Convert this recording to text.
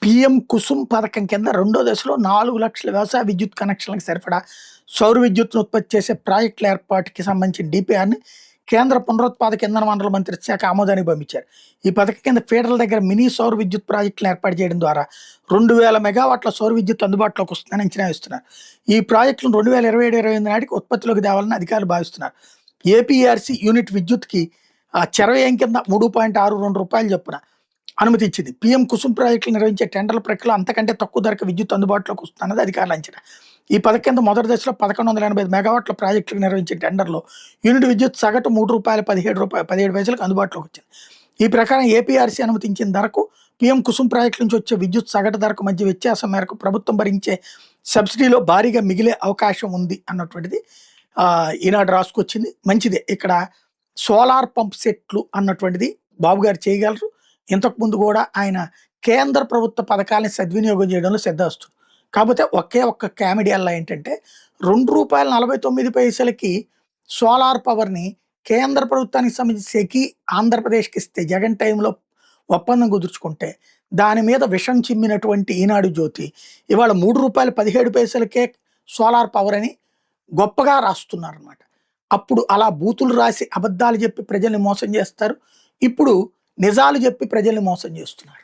PM Kusum పథకం కింద రెండో దశలో 4,00,000 వ్యవసాయ విద్యుత్ కనెక్షన్లకు సరిపడా సౌర విద్యుత్తును ఉత్పత్తి చేసే ప్రాజెక్టుల ఏర్పాటుకి సంబంధించిన డిపిఆర్‌ని కేంద్ర పునరుత్పాదక ఇంధన వనరుల మంత్రిత్వ శాఖ ఆమోదానికి పంపించారు. ఈ పథకం కింద ఫీడర్ల దగ్గర మినీ సౌర విద్యుత్ ప్రాజెక్టులను ఏర్పాటు చేయడం ద్వారా 2,000 మెగావాట్ల సౌర విద్యుత్ అందుబాటులోకి వస్తుందని అంచనా వేస్తున్నారు. ఈ ప్రాజెక్టులను 2027-28 నాటికి ఉత్పత్తిలోకి తేవాలని అధికారులు భావిస్తున్నారు. ఏపీఆర్సీ యూనిట్ విద్యుత్‌కి చర వ్యయం కింద రూ. 3.62 చొప్పున అనుమతి ఇచ్చింది. పీఎం కుసుమ్ ప్రాజెక్టులు నిర్వహించే టెండర్ల ప్రక్రియలో అంతకంటే తక్కువ ధరకు విద్యుత్ అందుబాటులోకి వస్తుందన్నది అధికారుల అంచనా. ఈ పథకం కింద మొదటి దశలో 1,185 మెగావాట్ల ప్రాజెక్టులకు నిర్వహించే టెండర్లో యూనిట్ విద్యుత్ సగటు రూ. 3.17 అందుబాటులోకి వచ్చింది. ఈ ప్రకారం ఏపీఆర్సీ అనుమతించిన ధరకు పీఎం కుసుమ్ ప్రాజెక్టు నుంచి వచ్చే విద్యుత్ సగటు ధరకు మధ్య వ్యత్యాసం మేరకు ప్రభుత్వం భరించే సబ్సిడీలో భారీగా మిగిలే అవకాశం ఉంది అన్నటువంటిది ఈనాడు రాసుకొచ్చింది. మంచిదే. ఇక్కడ సోలార్ పంప్ సెట్లు అన్నటువంటిది బాబు గారు చేయగలరు. ఇంతకుముందు కూడా ఆయన కేంద్ర ప్రభుత్వ పథకాలని సద్వినియోగం చేయడంలో సిద్ధవస్తుడు. కాకపోతే ఒకే ఒక్క కామెడీ అలా ఏంటంటే ₹2.49కి సోలార్ పవర్ని కేంద్ర ప్రభుత్వానికి సంబంధించి సెకి ఆంధ్రప్రదేశ్కి ఇస్తే జగన్ టైంలో ఒప్పందం కుదుర్చుకుంటే దాని మీద విషం చిమ్మినటువంటి ఈనాడు జ్యోతి ఇవాళ ₹3.17కే సోలార్ పవర్ అని గొప్పగా రాస్తున్నారన్నమాట. అప్పుడు అలా బూతులు రాసి అబద్ధాలు చెప్పి ప్రజల్ని మోసం చేస్తారు. ఇప్పుడు నిజాలు చెప్పి ప్రజల్ని మోసం చేస్తున్నారు.